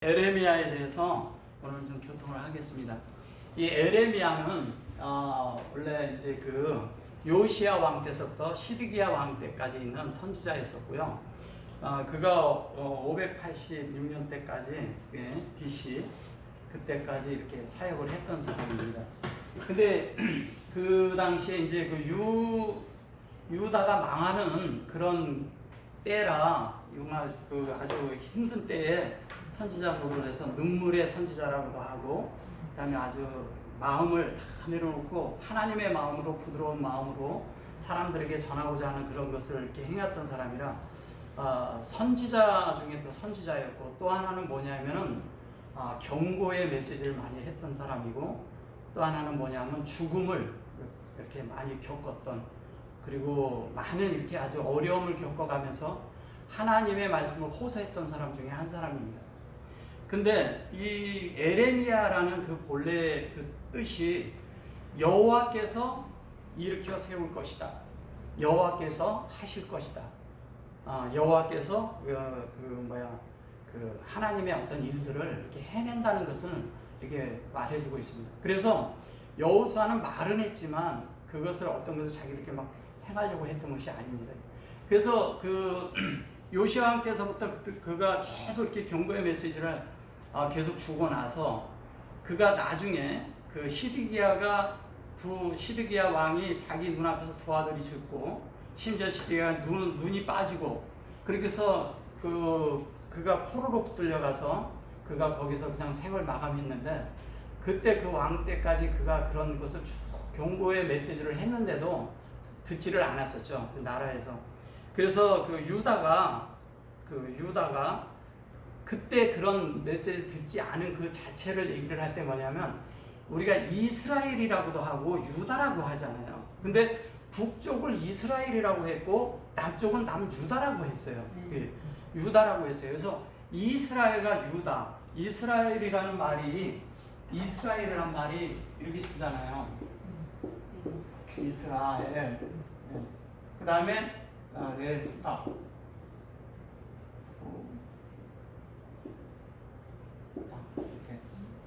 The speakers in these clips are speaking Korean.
에레미야에 대해서 오늘 좀 교통을 하겠습니다. 이 에레미야는 원래 이제 그 요시야 왕 때서부터 시드기야 왕 때까지 있는 선지자였었고요. 그가 586년 때까지 BC 그때까지 이렇게 사역을 했던 사람입니다. 근데 그 당시에 이제 그 유다가 망하는 그런 때라 그 아주 힘든 때에 선지자 노릇을 해서 눈물의 선지자라고도 하고, 그다음에 아주 마음을 다 내려놓고 하나님의 마음으로, 부드러운 마음으로 사람들에게 전하고자 하는 그런 것을 이렇게 행했던 사람이라 선지자 중에 또 선지자였고, 또 하나는 뭐냐면은 경고의 메시지를 많이 했던 사람이고, 또 하나는 뭐냐면 죽음을 이렇게 많이 겪었던, 그리고 많은 이렇게 아주 어려움을 겪어가면서 하나님의 말씀을 호소했던 사람 중에 한 사람입니다. 근데 이 에레미야라는 그 본래 그 뜻이 여호와께서 일으켜 세울 것이다, 여호와께서 하실 것이다, 여호와께서 그 하나님의 어떤 일들을 이렇게 해낸다는 것을 이렇게 말해주고 있습니다. 그래서 여호수아는 말은 했지만 그것을 어떤 것을 자기 이렇게 막 행하려고 했던 것이 아닙니다. 그래서 그 요시야 왕께서부터 그가 계속 이렇게 경고의 메시지를 계속 주고 나서, 그가 나중에 그 시드기야 왕이 자기 눈앞에서 두 아들이 죽고, 심지어 시드기야 눈이 빠지고, 그렇게 해서 그가 포로로 붙들려가서 그가 거기서 그냥 생을 마감했는데, 그때 그 왕 때까지 그가 그런 것을 쭉 경고의 메시지를 했는데도 듣지를 않았었죠, 그 나라에서. 그래서 그 유다가 그때 그런 메시지를 듣지 않은 그 자체를 얘기를 할 때 뭐냐면, 우리가 이스라엘이라고도 하고 유다라고 하잖아요. 근데 북쪽을 이스라엘이라고 했고 남쪽은 남유다라고 했어요. 유다라고 했어요. 그래서 이스라엘과 유다, 이스라엘이라는 말이 이렇게 쓰잖아요. 이스라엘. 그 다음에 유다.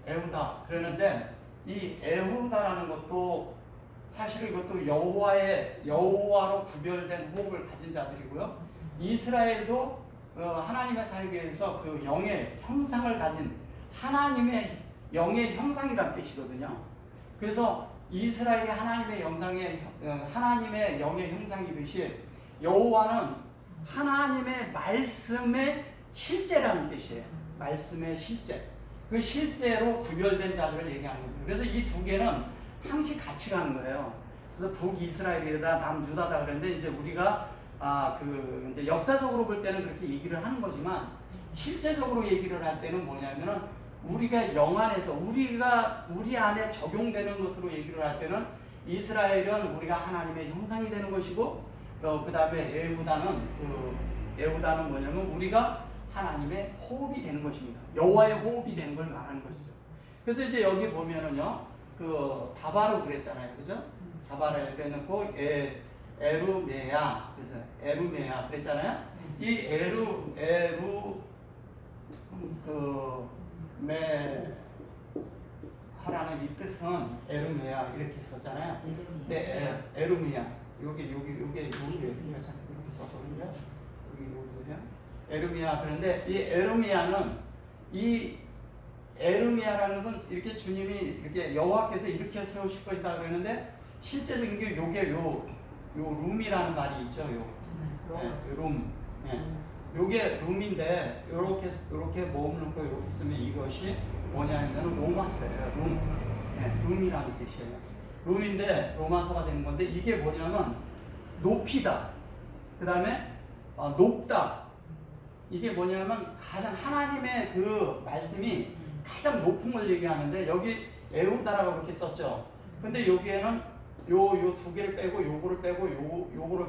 에후다. 그러는데 이 에후다라는 것도 사실 이것도 여호와로 구별된 호흡을 가진 자들이고요. 이스라엘도 하나님의 사역에서 그 영의 형상을 가진 하나님의 영의 형상이라는 뜻이거든요. 그래서 이스라엘이 하나님의 영의 형상이듯이 여호와는 하나님의 말씀의 실제라는 뜻이에요. 말씀의 실제. 그 실제로 구별된 자들을 얘기하는 겁니다. 그래서 이 두 개는 항시 같이 가는 거예요. 그래서 북이스라엘이다, 남유다다 그랬는데, 이제 우리가 이제 역사적으로 볼 때는 그렇게 얘기를 하는 거지만, 실제적으로 얘기를 할 때는 뭐냐면은, 우리가 영 안에서 우리 안에 적용되는 것으로 얘기를 할 때는, 이스라엘은 우리가 하나님의 형상이 되는 것이고, 그 다음에 에후다는 뭐냐면 우리가 하나님의 호흡이 되는 것입니다. 여호와의 호흡이 되는 걸 말하는 것이죠. 그래서 이제 여기 보면은요, 그 다바로 그랬잖아요, 그죠? 다바로 이렇게 놓고 에루메야, 그래서 에루메야 그랬잖아요. 이 하라는 이 뜻은 에루메야 이렇게 썼잖아요. 네, 에루메야. 여기 써서 그런가? 여기요. 에르미야. 그런데 이 에르미야라는 것은 이렇게 주님이 이렇게 여호와께서 이렇게 세우실 것이다 그러는데, 실제적인 게 요 룸이라는 말이 있죠. 룸. 요게 룸인데, 요렇게 모음 놓고 요렇게 쓰면 이것이 뭐냐면 로마서예요. 룸이라는 뜻이에요. 룸인데 로마서가 되는 건데, 이게 뭐냐면 높이다, 그 다음에 높다. 이게 뭐냐면 가장 하나님의 그 말씀이 가장 높은 걸 얘기하는데, 여기 에후다라고 그렇게 썼죠. 근데 여기에는 요 두 개를 빼고 요거를 빼고 요거를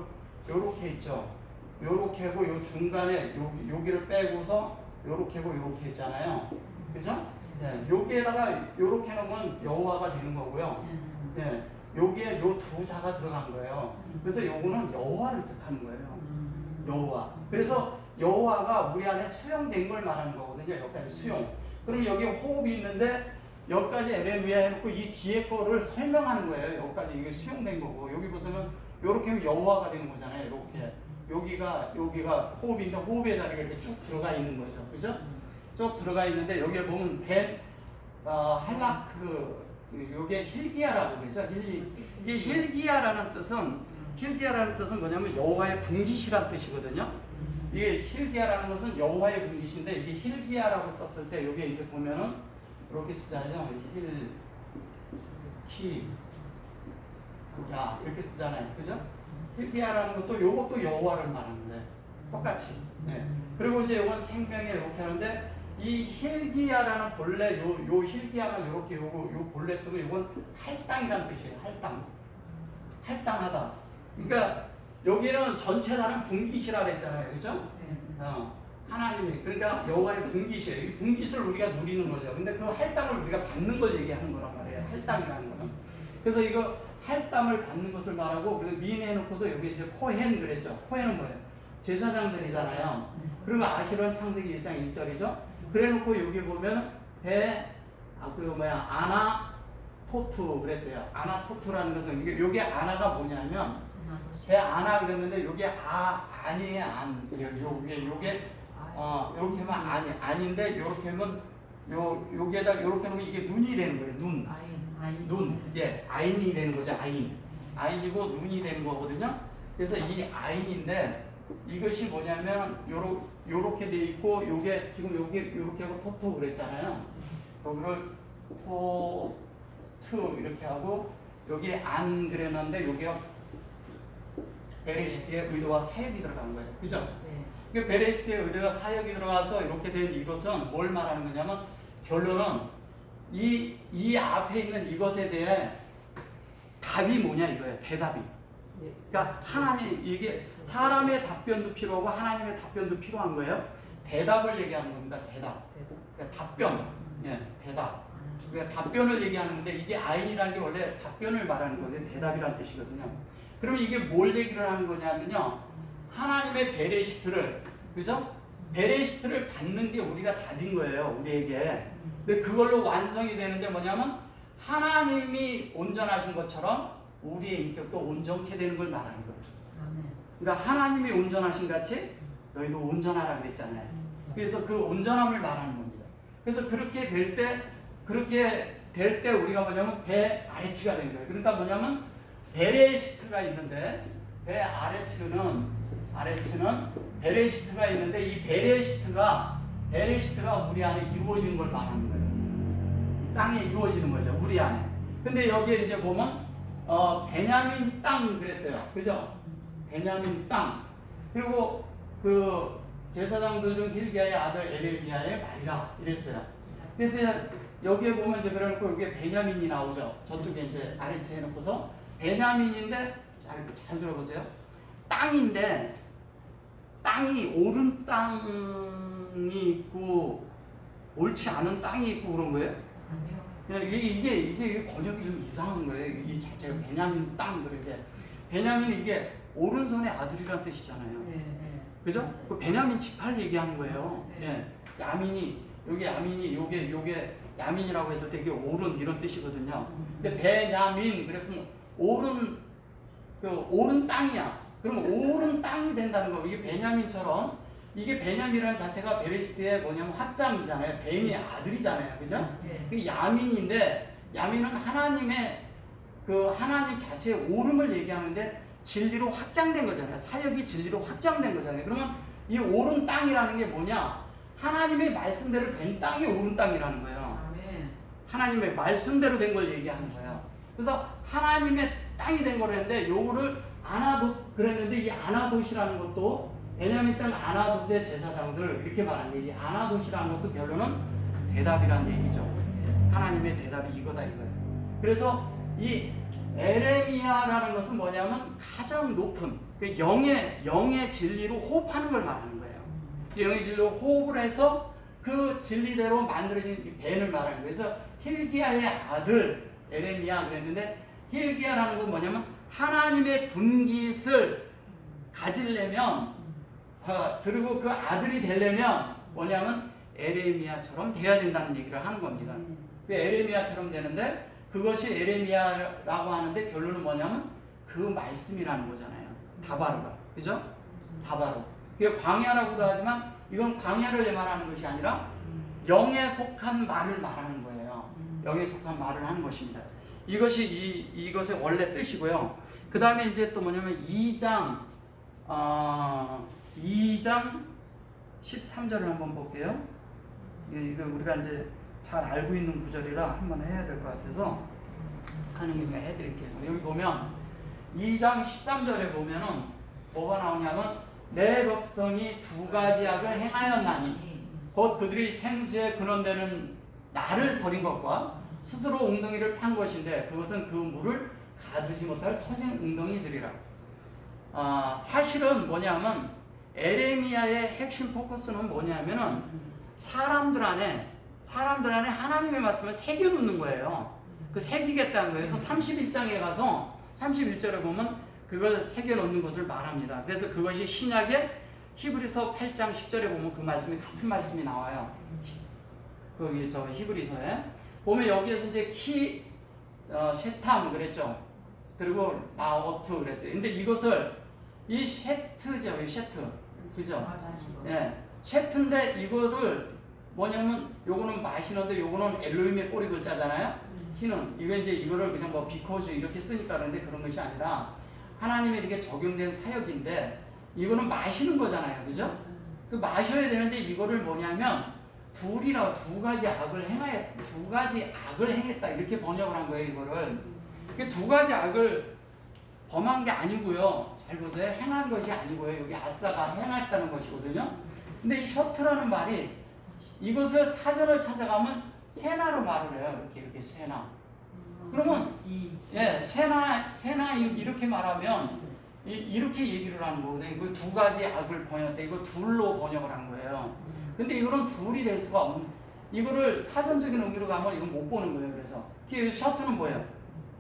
요렇게 있죠. 요렇게 하고 요 중간에 여기를 빼고서 요렇게 하고 요렇게 있잖아요. 그죠? 네, 여기에다가 요렇게 하면 여호와가 되는 거고요. 네, 여기에 요 두 자가 들어간 거예요. 그래서 요거는 여호와를 뜻하는 거예요. 여호와. 그래서 여호와가 우리 안에 수용된 걸 말하는 거거든요. 여기까지 수용. 그럼 여기 호흡이 있는데 여기까지 에레미야 해놓고 이 뒤에 거를 설명하는 거예요. 여기까지 이게 수용된 거고 여기 보시면 이렇게 하면 여호와가 되는 거잖아요. 이렇게 여기가 호흡인데 호흡의 자리가 이렇게 쭉 들어가 있는 거죠. 그죠? 쭉 들어가 있는데 여기에 보면 할라크 요게 힐기야라고 그러죠. 이게 힐기야라는 뜻은 뭐냐면 여호와의 분깃이라는 뜻이거든요. 이게 힐기야라는 것은 여호와의 분깃인데 이게 힐기야라고 썼을 때 여기에 이제 보면은 이렇게 쓰잖아요. 야 이렇게 쓰잖아요. 그죠? 힐기야라는 것도 요것도 여호와를 말하는데 똑같이. 네. 그리고 이제 이건 생명에 이렇게 하는데 이 힐기야라는 본래 요 힐기야가 이렇게 요 본래 쓰면 이건 할당이라는 뜻이에요. 할당하다. 그러니까 여기는 전체 다는 분깃이라고 했잖아요. 그죠? 하나님이 그러니까 여호와의 분깃이에요. 이 분깃을 우리가 누리는 거죠. 근데 그 할당을 우리가 받는 걸 얘기하는 거란 말이에요. 할당이라는 거는. 그래서 이거 할당을 받는 것을 말하고 그래서 민해놓고서 여기 이제 코헨 그랬죠. 코헨은 뭐예요? 제사장들이잖아요. 그리고 아시론 창세기 1장 1절이죠. 그래놓고 여기 보면 아나토투 그랬어요. 아나토투라는 것은 이게 아나가 뭐냐면 아나 그랬는데 여기 아니에요. 요게 이렇게 하면 아닌데 이렇게 하면 여기에다 이렇게 하면 이게 눈이 되는 거예요. 눈. 예, 아인이 되는 거죠. 아인이고 눈이 되는 거거든요. 그래서 이 아인인데 이것이 뭐냐면 요렇게 돼 있고 요게 지금 요렇게 하고 토토 그랬잖아요. 여기를 토트 이렇게 하고 여기 안 그랬는데 여기가 베레시트의 의도와 사역이 들어간 거예요. 그죠? 네. 베레시트의 의도와 사역이 들어가서 이렇게 된 이것은 뭘 말하는 거냐면 결론은 이 앞에 있는 이것에 대해 답이 뭐냐 이거예요. 대답이. 그러니까 하나님 이게 사람의 답변도 필요하고 하나님의 답변도 필요한 거예요. 대답을 얘기하는 겁니다. 대답. 그러니까 답변. 예, 대답. 그러니까 답변을 얘기하는 건데 이게 아인이라는 게 원래 답변을 말하는 거예요. 대답이라는 뜻이거든요. 그러면 이게 뭘 얘기를 하는 거냐면요. 하나님의 베레시트를 그죠? 베레시트를 받는 게 우리가 답인 거예요. 우리에게. 근데 그걸로 완성이 되는데 뭐냐면 하나님이 온전하신 것처럼 우리의 인격도 온전케 되는 걸 말하는 거예요. 그러니까 하나님이 온전하신 같이 너희도 온전하라 그랬잖아요. 그래서 그 온전함을 말하는 겁니다. 그래서 그렇게 될 때 우리가 뭐냐면 배 아래치가 된 거예요. 그러니까 뭐냐면 베레시트가 있는데 아래치는 베레시트가 있는데 이 베레시트가 우리 안에 이루어지는 걸 말하는 거예요. 땅에 이루어지는 거죠. 우리 안에. 근데 여기에 이제 보면 베냐민 땅 그랬어요. 그죠? 베냐민 땅. 그리고 그 제사장들 중 힐기야의 아들 에레미야의 말이라 이랬어요. 그래서 여기에 보면 이제 그래놓고 여기에 베냐민이 나오죠. 저쪽에 이제 아래치에 놓고서 베냐민인데 잘 들어보세요. 땅인데 땅이 옳은 땅이 있고 옳지 않은 땅이 있고 그런 거예요. 이게 번역이 좀 이상한 거예요. 이 자체가 베냐민 땅 그런데 베냐민은 이게 오른손의 아들이란 뜻이잖아요. 그죠? 그 베냐민 지파를 얘기하는 거예요. 예. 요게 야민이라고 했을 때 이게 오른 이런 뜻이거든요. 근데 베냐민 그래서 오른 땅이야. 그럼 오른 땅이 된다는 거. 이게 베냐민처럼 이게 베냐민이라는 자체가 베레시트의 뭐냐면 합장이잖아요. 벤이 아들이잖아요. 그죠? 그 야민인데 야민은 하나님 자체의 오름을 얘기하는데 진리로 확장된 거잖아요. 사역이 진리로 확장된 거잖아요. 그러면 이 오른 땅이라는 게 뭐냐? 하나님의 말씀대로 된 땅이 오른 땅이라는 거예요. 하나님의 말씀대로 된 걸 얘기하는 거예요. 그래서 하나님의 땅이 된 거랬는데 요거를 아나돗 그랬는데 이 아나돗이라는 것도 베냐민 땅 아나돗의 제사장들 이렇게 말하는 게 이 아나돗이라는 것도 결론은 대답이란 얘기죠. 하나님의 대답이 이거다 이거예요. 그래서 이 에레미야라는 것은 뭐냐면 가장 높은 그 영의 진리로 호흡하는 걸 말하는 거예요. 영의 진리로 호흡을 해서 그 진리대로 만들어진 이 벤을 말하는 거예요. 그래서 힐기야의 아들 에레미야 그랬는데 힐기야라는 건 뭐냐면 하나님의 분깃을 가지려면 그리고 그 아들이 되려면 뭐냐면 에레미야처럼 돼야 된다는 얘기를 하는 겁니다. 그 에레미야처럼 되는데 그것이 에레미야라고 하는데 결론은 뭐냐면 그 말씀이라는 거잖아요. 다바르가. 그죠? 다바르. 이게 광야라고도 하지만 이건 광야를 말하는 것이 아니라 영에 속한 말을 말하는 거예요. 영에 속한 말을 하는 것입니다. 이것이 이것의 원래 뜻이고요. 그 다음에 이제 또 뭐냐면 2장 13절을 한번 볼게요. 이거 우리가 이제 잘 알고 있는 구절이라 한번 해야 될 것 같아서 하는 김에 해드릴게요. 여기 보면 2장 13절에 보면은 뭐가 나오냐면 내 백성이 두 가지 악을 행하였나니 곧 그들이 생수에 근원되는 나를 버린 것과 스스로 웅덩이를 판 것인데 그것은 그 물을 가두지 못할 터진 웅덩이들이라. 사실은 뭐냐면 에레미야의 핵심 포커스는 뭐냐면은 사람들 안에 하나님의 말씀을 새겨놓는 거예요. 그 새기겠다는 거예요. 그래서 31장에 가서 31절에 보면 그걸 새겨놓는 것을 말합니다. 그래서 그것이 신약의 히브리서 8장 10절에 보면 그 말씀이 같은 말씀이 나와요. 거기 저 히브리서에 보면 여기에서 이제 셰탐 그랬죠. 그리고 나오트 그랬어요. 근데 이것을 이 셰트죠, 이 셰트, 그죠? 예, 셰트인데 이거를 뭐냐면 요거는 마시는데 요거는 엘로힘의 꼬리 글자잖아요. 키는 이거 이제 이거를 그냥 뭐 비코즈 이렇게 쓰니까 그런데 그런 것이 아니라 하나님의 이렇게 적용된 사역인데 이거는 마시는 거잖아요, 그죠? 그 마셔야 되는데 이거를 뭐냐면 두 가지 악을 행했다 이렇게 번역을 한 거예요. 이거를 두 가지 악을 범한 게 아니고요. 잘 보세요. 행한 것이 아니고요. 여기 아싸가 행했다는 것이거든요. 근데 이 셔트라는 말이 이것을 사전을 찾아가면 세나로 말을 해요. 이렇게 세나. 그러면 세나 이렇게 말하면 이렇게 얘기를 하는 거거든요. 그 두 가지 악을 번역했다. 이거 둘로 번역을 한 거예요. 근데 이거는 둘이 될 수가 없는. 이거를 사전적인 의미로 가면 이건 못 보는 거예요. 그래서 셔트는 뭐예요?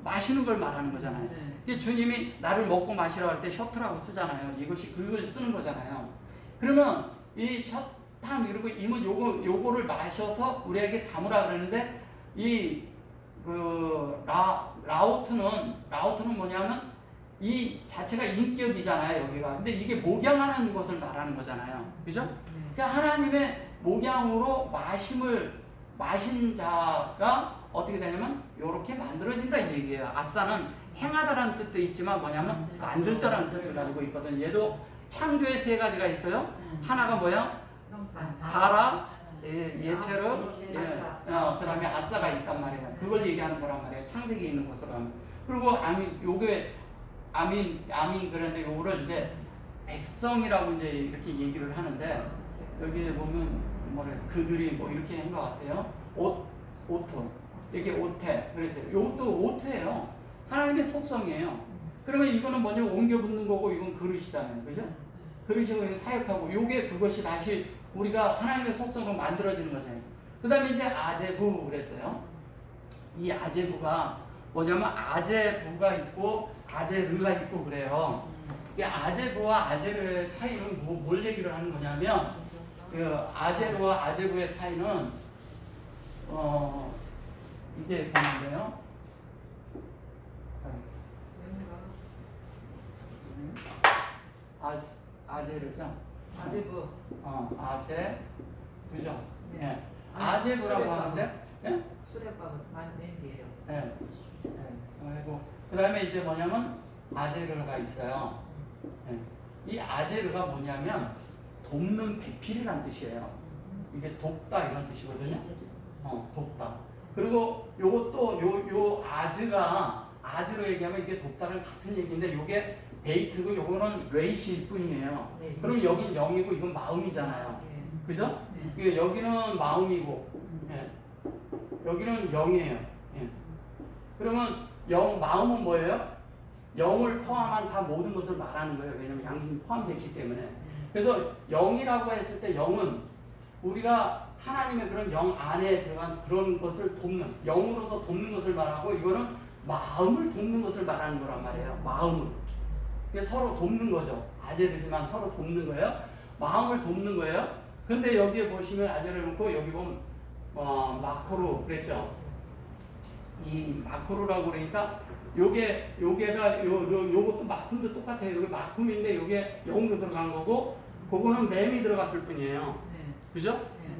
마시는 걸 말하는 거잖아요. 주님이 나를 먹고 마시라고 할 때 셔트라고 쓰잖아요. 이것이 그걸 쓰는 거잖아요. 그러면 이 셔탐 이러고 이면 요거를 마셔서 우리에게 담으라 그러는데 라우트는 뭐냐면 이 자체가 인격이잖아요, 여기가. 근데 이게 목양하는 것을 말하는 거잖아요. 그죠? 그러니까 하나님의 목양으로 마신 자가 어떻게 되냐면 요렇게 만들어진다 이 얘기예요. 아싸는 행하다라는 뜻도 있지만 뭐냐면 만들다라는 뜻을 가지고 있거든. 얘도 창조의 세 가지가 있어요. 하나가 뭐야? 바라, 예체르, 그 다음에 아싸가 있단 말이에요. 그걸 얘기하는 거란 말이에요. 창세기에 있는 것으로 하면. 그리고 아민 그런데 요거를 이제 백성이라고 이제 이렇게 얘기를 하는데 여기에 보면 그들이 뭐 이렇게 한 것 같아요. 오토. 이게 오테. 그래서 요것도 오테예요. 하나님의 속성이에요. 그러면 이거는 먼저 옮겨 붙는 거고 이건 그릇이잖아요. 그죠? 그릇이고 사역하고 요게 그것이 다시 우리가 하나님의 속성으로 만들어지는 거잖아요. 그 다음에 이제 아제부 그랬어요. 이 아제부가 뭐냐면 아제부가 있고 아제르가 있고 그래요. 이 아제부와 아제르의 차이는 뭘 얘기를 하는 거냐면 그 아제르와 아제부의 차이는 이게 보는데요. 아제르죠. 아제부. 아제부죠. 네. 예. 아제부라고 하는데, 예? 수레밥은 맨디예요. 예. 그리고 그 다음에 이제 뭐냐면 아제르가 있어요. 예. 이 아제르가 뭐냐면 돕는 배필이란 뜻이에요. 이게 돕다 이런 뜻이거든요. 돕다. 그리고 요것도 요 아즈로 얘기하면 이게 돕다는 같은 얘기인데 요게 베이트고 요거는 레이시일 뿐이에요. 네. 그럼 여긴 영이고 이건 마음이잖아요. 네. 그죠? 네. 여기는 마음이고 예. 여기는 영이에요. 예. 그러면 마음은 뭐예요? 영을 포함한 다 모든 것을 말하는 거예요. 왜냐면 양이 포함되어 있기 때문에. 그래서 영이라고 했을 때 영은 우리가 하나님의 그런 영 안에 들어간 그런 것을 돕는, 영으로서 돕는 것을 말하고 이거는 마음을 돕는 것을 말하는 거란 말이에요. 마음을. 서로 돕는 거죠. 아제르지만 서로 돕는 거예요. 마음을 돕는 거예요. 근데 여기에 보시면 아래놓고 여기 보면 마코루 그랬죠. 이 마코루라고 그러니까 요게가 요것도 마쿰도 똑같아요. 여기 마쿰인데 요게 영도 들어간 거고 그거는 맴이 들어갔을 뿐이에요. 네. 그죠? 네.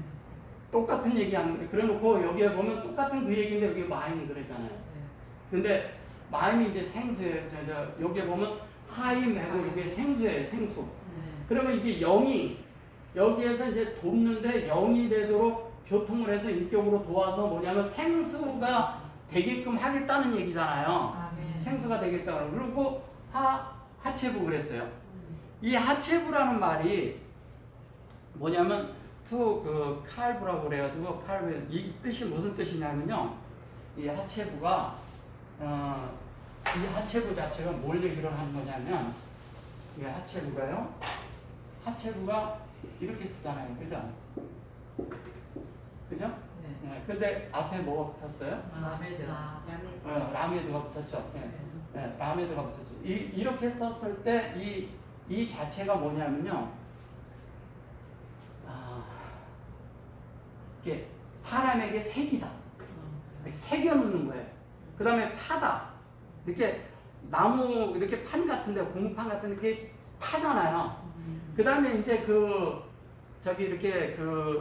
똑같은 얘기하는 거예요. 그래 놓고 여기에 보면 똑같은 그 얘기인데 여기 마임이 그러잖아요. 네. 근데 마임이 이제 생수예요. 여기에 보면 하임하고 이게 생수예요. 생수. 네. 그러면 이게 영이 여기에서 이제 돕는데 영이 되도록 교통을 해서 인격으로 도와서 뭐냐면 생수가 되게끔 하겠다는 얘기잖아요. 아, 네. 생수가 되겠다. 그리고 하체부 그랬어요. 이 하체부라는 말이 뭐냐면 그 칼부라고 그래가지고 칼부 이 뜻이 무슨 뜻이냐면요. 이 하체부가 이 하체부 자체가 뭘 얘기를 하는 거냐면 이 하체부가요. 하체부가 이렇게 쓰잖아요. 그죠? 그죠? 네. 네. 근데 앞에 뭐가 붙었어요? 라메드. 라메드가 붙었죠. 네. 네, 라메드가 붙었죠. 이렇게 썼을 때 이 자체가 뭐냐면요. 이게 사람에게 색이다. 새겨 놓는 거예요. 그 다음에 파다. 이렇게 나무 이렇게 판 같은데 고무판 같은 이렇게 파잖아요. 그 다음에 이제 이렇게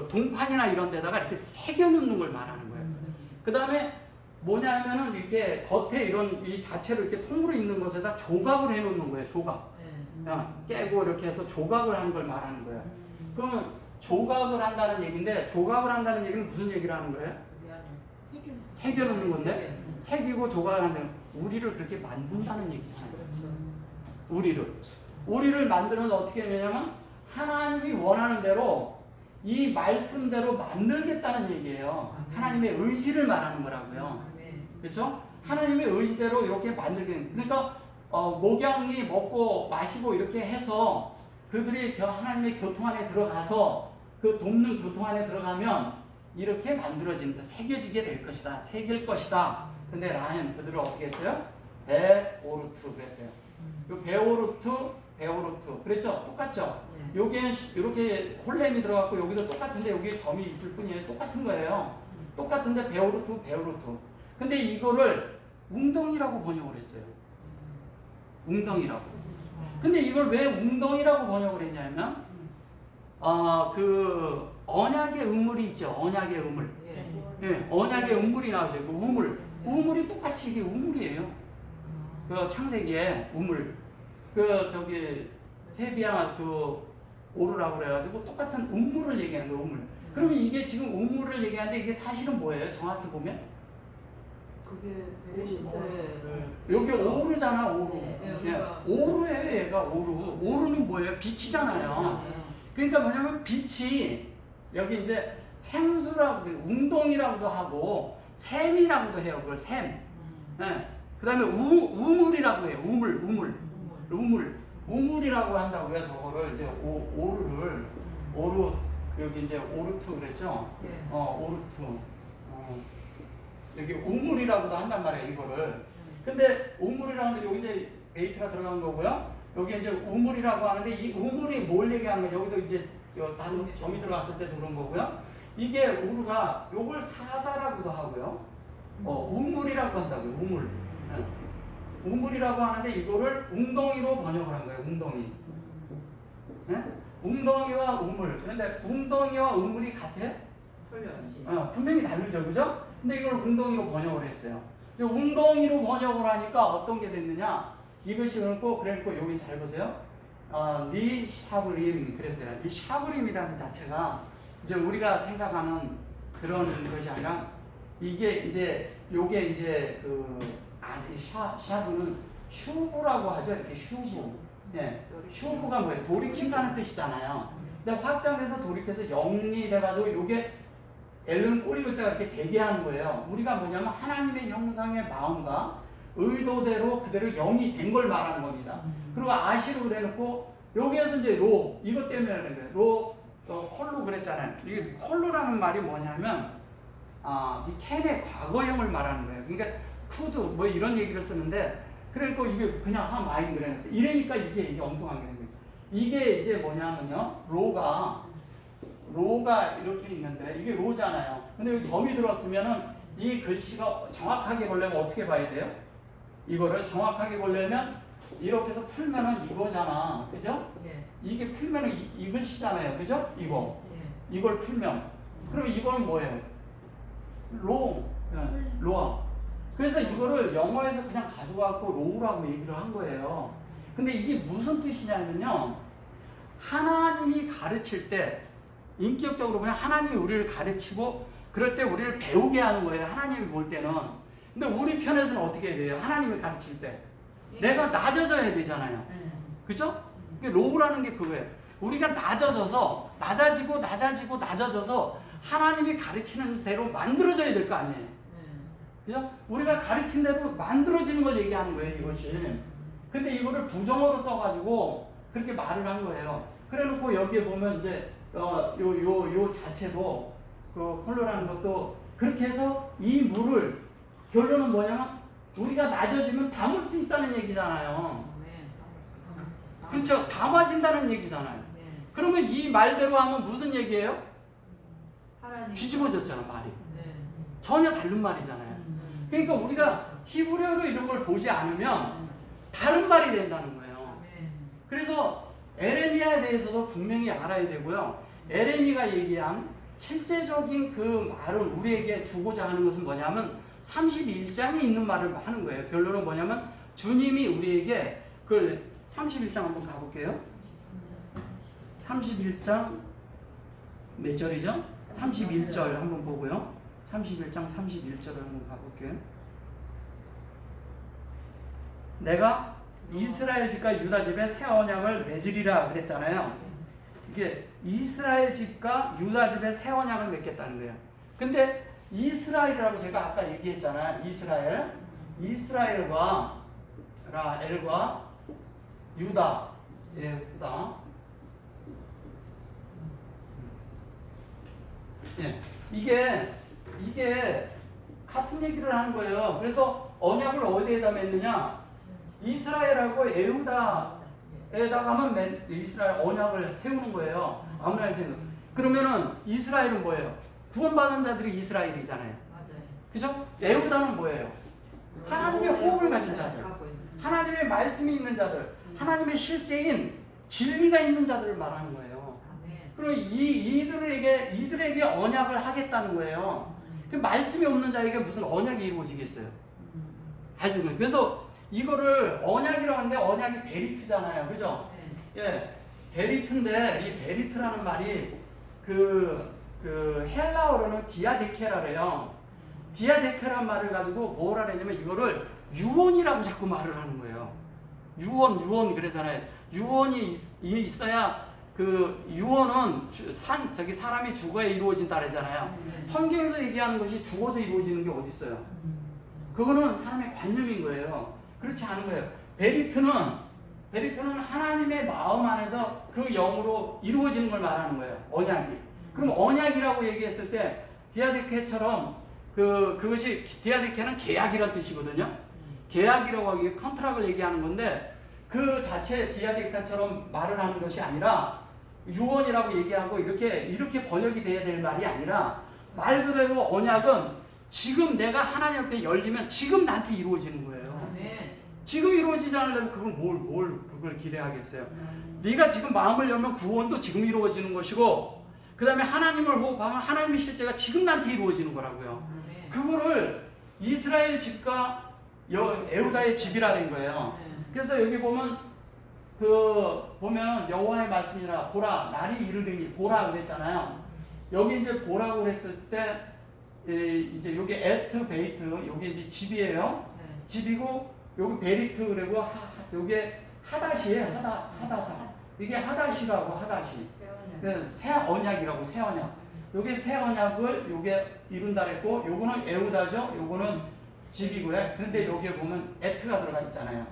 동판이나 이런 데다가 이렇게 새겨 놓는 걸 말하는 거예요. 그 다음에 뭐냐면은 이렇게 겉에 이 자체로 이렇게 통으로 있는 것에다 조각을 해 놓는 거예요. 조각. 깨고 이렇게 해서 조각을 하는 걸 말하는 거예요. 그러면 조각을 한다는 얘기인데 조각을 한다는 얘기는 무슨 얘기를 하는 거예요? 새겨 놓는 건데 새기고 조각을 한다는 우리를 그렇게 만든다는 얘기잖아요. 그렇죠. 우리를 만드는 어떻게 되냐면 하나님이 원하는 대로 이 말씀대로 만들겠다는 얘기예요. 하나님의 의지를 말하는 거라고요. 그렇죠? 하나님의 의지대로 이렇게 만들게. 그러니까 목양이 먹고 마시고 이렇게 해서 그들이 하나님의 교통 안에 들어가서 그 돕는 교통 안에 들어가면 이렇게 만들어진다. 새겨지게 될 것이다. 새길 것이다. 근데 라햄 그들을 어떻게 했어요? 베오르트 그랬어요. 요 베오르트 그랬죠? 똑같죠? 여기에 이렇게 홀렘이 들어갔고 여기도 똑같은데 여기에 점이 있을 뿐이에요. 똑같은 거예요. 똑같은데 베오르트. 근데 이거를 웅덩이라고 번역을 했어요. 웅덩이라고. 근데 이걸 왜 웅덩이라고 번역을 했냐면 그 언약의 우물이 있죠. 언약의 우물. 예, 언약의 우물이 나오죠. 그 우물이 똑같이 이게 우물이에요. 그 창세기에 우물. 세비야 오르라고 그래가지고 똑같은 우물을 얘기하는 거예요. 우물. 그러면 이게 지금 우물을 얘기하는데 이게 사실은 뭐예요? 정확히 보면? 그게 베레시트에 여기 오르잖아. 오르. 네, 오르예요. 얘가 오르는 뭐예요? 빛이잖아요. 그러니까 뭐냐면 빛이 여기 이제 생수라고 웅덩이라고도 하고 샘이라고도 해요. 그걸 샘. 네. 그 다음에 우물이라고 해요. 우물이라고 한다고요. 저거를 이제 오르 여기 이제 오르트 그랬죠. 오르트. 여기 우물이라고도 한단 말이에요. 이거를. 근데 우물이라고 하는데 여기 이제 에이트가 들어간 거고요. 여기 이제 우물이라고 하는데 이 우물이 뭘 얘기하는 거예요? 여기도 이제 점이 들어갔을 때도 그런 거고요. 이게 우르가 요걸 사자라고도 하고요. 우물이라고 한다고요. 우물. 네. 우물이라고 하는데 이거를 웅덩이로 번역을 한 거예요. 웅덩이. 네? 웅덩이와 우물. 그런데 웅덩이와 우물이 같아요? 분명히 다르죠. 그죠? 근데 이걸 웅덩이로 번역을 했어요. 웅덩이로 번역을 하니까 어떤 게 됐느냐? 이것이 그렇고 여기 잘 보세요. 리샤브림 그랬어요. 리샤브림이라는 자체가 이제 우리가 생각하는 그런 것이 아니라 이게 이제 요게 이제 샤브는 슈브라고 하죠. 이렇게 슈브. 예. 슈브가 뭐예요? 돌이킨다는 뜻이잖아요. 근데 확장해서 돌이켜서 영이 돼가지고 요게 L은 꼬리 글자가 이렇게 대비하는 거예요. 우리가 뭐냐면 하나님의 형상의 마음과 의도대로 그대로 영이 된 걸 말하는 겁니다. 그리고 아시로 그래놓고 여기에서 이제 이것 때문에 그런 거예요. 콜로 그랬잖아요. 이게 콜로라는 말이 뭐냐면 이 캔의 과거형을 말하는 거예요. 그러니까 쿠드 뭐 이런 얘기를 쓰는데 그러니까 이게 그냥 한 마인 그래놨어요. 이러니까 이게 이제 엉뚱한 게 된 거예요. 이게 이제 뭐냐면요. 로가 이렇게 있는데 이게 로잖아요. 근데 여기 점이 들었으면은 이 글씨가 정확하게 보려면 어떻게 봐야 돼요? 이거를 정확하게 보려면 이렇게 해서 풀면은 이거잖아. 그죠? 예. 이게 풀면은 이 글씨잖아요. 그죠? 이거. 예. 이걸 풀면. 그럼 이거는 뭐예요? 로아. 그래서 이거를 영어에서 그냥 가져가고 로우라고 얘기를 한 거예요. 근데 이게 무슨 뜻이냐면요. 하나님이 가르칠 때 인격적으로 보면 하나님이 우리를 가르치고 그럴 때 우리를 배우게 하는 거예요. 하나님이 볼 때는. 근데 우리 편에서는 어떻게 해야 돼요? 하나님이 가르칠 때. 내가 낮아져야 되잖아요. 그죠? 로우라는 게 그거예요. 우리가 낮아져서 하나님이 가르치는 대로 만들어져야 될 거 아니에요. 그죠? 우리가 가르친 대로 만들어지는 걸 얘기하는 거예요, 이것이. 근데 이거를 부정어로 써가지고 그렇게 말을 한 거예요. 그래 놓고 여기에 보면 이제, 요 자체도, 그 컬러라는 것도 그렇게 해서 이 물을, 결론은 뭐냐면 우리가 낮아지면 담을 수 있다는 얘기잖아요. 그렇죠. 담아진다는 얘기잖아요. 그러면 이 말대로 하면 무슨 얘기예요? 뒤집어졌잖아, 말이. 전혀 다른 말이잖아요. 그러니까 우리가 히브리어로 이런 걸 보지 않으면 다른 말이 된다는 거예요. 그래서 에레미야에 대해서도 분명히 알아야 되고요. 에레미야가 얘기한 실제적인 그 말을 우리에게 주고자 하는 것은 뭐냐면 31장에 있는 말을 하는 거예요. 결론은 뭐냐면 주님이 우리에게 그 31장 한번 가볼게요. 31장 몇 절이죠? 31절 한번 보고요. 31장 31절을 한번 가볼게요. 내가 이스라엘 집과 유다 집에 새 언약을 맺으리라 그랬잖아요. 이게 이스라엘 집과 유다 집에 새 언약을 맺겠다는 거예요. 근데 이스라엘이라고 제가 아까 얘기했잖아요. 이스라엘과 라엘과 유다. 예, 이게 같은 얘기를 하는 거예요. 그래서 언약을 어디에다 맺느냐? 이스라엘하고 에후다에다가만 이스라엘 언약을 세우는 거예요. 아무나 세우는. 그러면은 이스라엘은 뭐예요? 구원받은 자들이 이스라엘이잖아요. 맞아요. 그죠? 에후다는 뭐예요? 하나님의 호흡을 가진 자들, 하나님의 말씀이 있는 자들, 하나님의 실제인 진리가 있는 자들을 말하는 거예요. 그럼 이들에게 언약을 하겠다는 거예요. 그 말씀이 없는 자에게 무슨 언약이 이루어지겠어요? 아주 그래서 이거를 언약이라고 하는데 언약이 베리트잖아요, 그죠? 예, 베리트인데 이 베리트라는 말이 그 헬라어로는 디아데케라래요. 디아데케라는 말을 가지고 뭐라 그러냐면 이거를 유언이라고 자꾸 말을 하는 거예요. 유언 그러잖아요. 유언이 있어야 그 유언은 사람이 죽어야 이루어진다 그러잖아요. 성경에서 얘기하는 것이 죽어서 이루어지는 게 어디 있어요? 그거는 사람의 관념인 거예요. 그렇지 않은 거예요. 베리트는 하나님의 마음 안에서 그 영으로 이루어지는 걸 말하는 거예요. 언약이. 그럼 언약이라고 얘기했을 때 디아데케처럼 그것이 디아데케는 계약이라는 뜻이거든요. 계약이라고 하기 컨트락을 얘기하는 건데 그 자체 디아데케처럼 말을 하는 것이 아니라 유언이라고 얘기하고 이렇게 번역이 돼야 될 말이 아니라 말 그대로 언약은 지금 내가 하나님 앞에 열리면 지금 나한테 이루어지는 거예요. 지금 이루어지지 않으려면 그걸 기대하겠어요. 네가 지금 마음을 열면 구원도 지금 이루어지는 것이고 그 다음에 하나님을 호흡하면 하나님의 실제가 지금 나한테 이루어지는 거라고요. 그거를 이스라엘 집과 에후다의 집이라는 거예요. 그래서 여기 보면 여호와의 말씀이라 보라 날이 이르리니 보라 그랬잖아요. 여기 이제 보라고 그랬을 때 이제 여기 에트 베이트 여기 이제 집이에요. 집이고 여기 베리트 그리고 요게 하다시에요. 하다사. 이게 하다시라고 하다시. 새 언약이라고 새 언약. 요게 새 언약을 요게 이룬다 그랬고 요거는 에후다죠. 요거는 집이고요. 그런데 여기에 보면 에트가 들어가 있잖아요.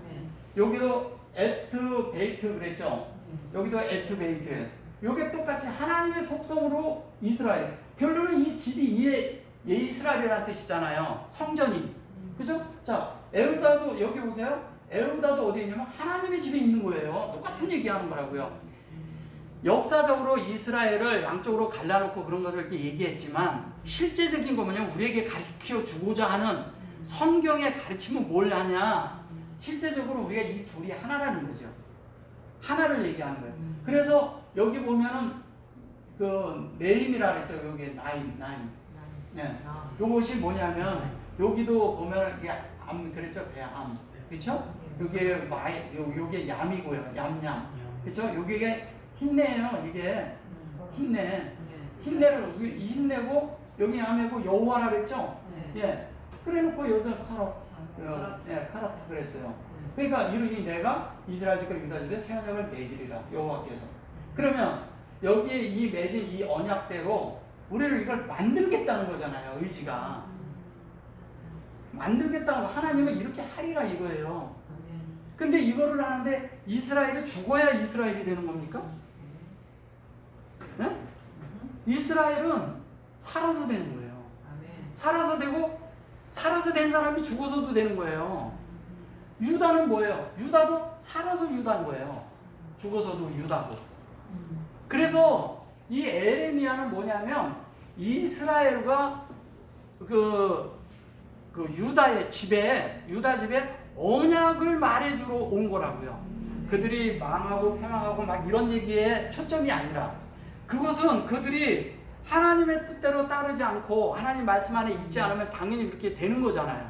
여기도 에트 베이트 그랬죠. 여기도 에트 베이트예요. 요게 똑같이 하나님의 속성으로 이스라엘. 결론은 이 집이 이스라엘이라는 뜻이잖아요. 성전이. 그죠? 자, 에후다도 여기 보세요. 에후다도 어디 있냐면 하나님의 집에 있는 거예요. 똑같은 얘기하는 거라고요. 역사적으로 이스라엘을 양쪽으로 갈라놓고 그런 것을 이렇게 얘기했지만 실제적인 거 뭐냐면 우리에게 가르쳐 주고자 하는 성경의 가르침은 뭘 하냐? 실제적으로 우리가 이 둘이 하나라는 거죠. 하나를 얘기하는 거예요. 그래서 여기 보면은 그 네임이라 그랬죠. 여기 나임. 네. 요것이 뭐냐면 여기도 보면 이게 암 그랬죠. 암. 그렇죠? 요게 요게 얌이고요. 얌얌. 그렇죠? 요게 힘내요. 이게 힘내를 힘내고 여기 얌이고 여호와라 그랬죠. 예. 그래놓고 여자 카라트 그랬어요. 그러니까 이르니 내가 이스라엘 집과 유다 집에 새 언약을 맺으리라 여호와께서. 그러면 여기에 이 맺은 이 언약대로 우리를 이걸 만들겠다는 거잖아요. 의지가 만들겠다는 거. 하나님은 이렇게 하리라 이거예요. 근데 이거를 하는데 이스라엘이 죽어야 이스라엘이 되는 겁니까? 네? 이스라엘은 살아서 되는 거예요. 살아서 되고 살아서 된 사람이 죽어서도 되는 거예요. 유다는 뭐예요? 유다도 살아서 유다인 거예요. 죽어서도 유다고. 그래서 이 에레미야는 뭐냐면 이스라엘과 그 유다 집에 언약을 말해주러 온 거라고요. 그들이 망하고 패망하고 막 이런 얘기에 초점이 아니라 그것은 그들이 하나님의 뜻대로 따르지 않고 하나님 말씀 안에 있지 않으면 당연히 그렇게 되는 거잖아요.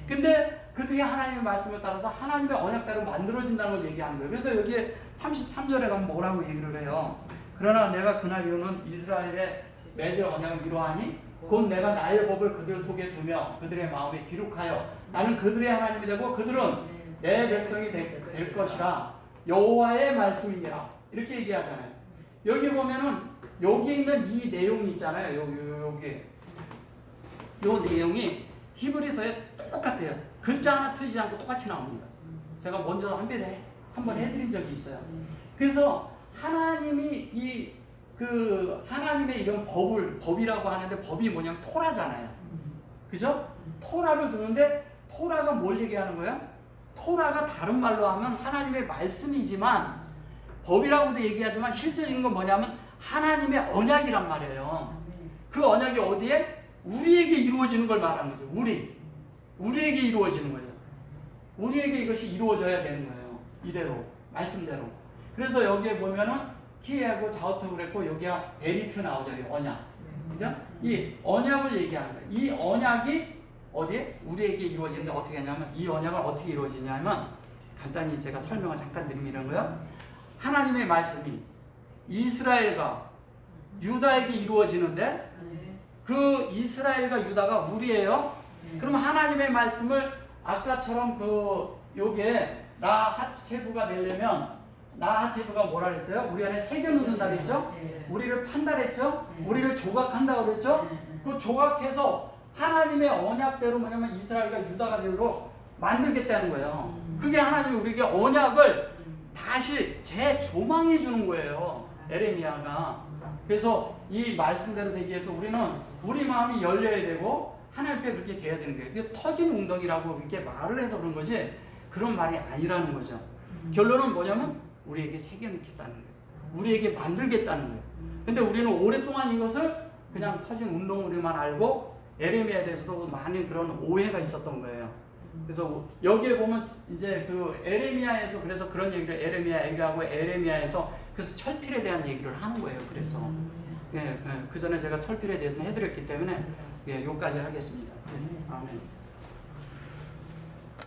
근데 그들이 하나님의 말씀을 따라서 하나님의 언약대로 만들어진다는 걸 얘기하는 거예요. 그래서 여기에 33절에 가면 뭐라고 얘기를 해요? 그러나 내가 그날 이후는 이스라엘의 맺을 언약을 이루하니 곧 내가 나의 법을 그들 속에 두며 그들의 마음에 기록하여 나는 그들의 하나님이 되고 그들은 내 백성이 될 것이라 여호와의 말씀이니라 이렇게 얘기하잖아요. 여기 보면은 여기 있는 이 내용이 있잖아요. 여기 요 내용이 히브리서에 똑같아요. 글자 하나 틀리지 않고 똑같이 나옵니다. 제가 먼저 한번 해드린 적이 있어요. 그래서 하나님이 하나님의 이런 법이라고 하는데 법이 뭐냐면 토라잖아요. 그죠? 토라를 두는데 토라가 뭘 얘기하는 거예요? 토라가 다른 말로 하면 하나님의 말씀이지만 법이라고도 얘기하지만 실제적인 건 뭐냐면 하나님의 언약이란 말이에요. 그 언약이 어디에? 우리에게 이루어지는 걸 말하는 거죠. 우리에게 이루어지는 거죠. 우리에게 이것이 이루어져야 되는 거예요. 이대로 말씀대로. 그래서 여기에 보면은 키하고 자우토 그랬고 여기가 베리트 나오죠. 언약. 그죠? 이 언약을 얘기하는 거예요. 이 언약이 어디에? 우리에게 이루어지는데 어떻게 하냐면 이 언약을 어떻게 이루어지냐면 간단히 제가 설명을 잠깐 드리는 거예요. 하나님의 말씀이 이스라엘과 유다에게 이루어지는데 그 이스라엘과 유다가 우리예요. 그럼 하나님의 말씀을 아까처럼 요게 나하체부가 되려면 나하체부가 뭐라 그랬어요? 우리 안에 새겨놓는다 그랬죠? 우리를 판다 그랬죠? 우리를 조각한다 그랬죠? 그 조각해서 하나님의 언약대로 뭐냐면 이스라엘과 유다가 되도록 만들겠다는 거예요. 그게 하나님이 우리에게 언약을 다시 재조망해 주는 거예요. 에레미야가. 그래서 이 말씀대로 되기 위해서 우리는 우리 마음이 열려야 되고 하나님 앞에 그렇게 돼야 되는 거예요. 그게 터진 웅덩이라고 이렇게 말을 해서 그런 거지 그런 말이 아니라는 거죠. 결론은 뭐냐면 우리에게 새겨놓겠다는 거예요. 우리에게 만들겠다는 거예요. 근데 우리는 오랫동안 이것을 그냥 터진 운동으로만 알고 에레미야에 대해서도 많은 그런 오해가 있었던 거예요. 그래서 여기에 보면 이제 그 에레미야에서 그래서 그런 얘기를 에레미야 얘기하고 에레미야에서 그래서 철필에 대한 얘기를 하는 거예요. 그래서 그 전에 제가 철필에 대해서 해드렸기 때문에 여기까지 하겠습니다. 아멘.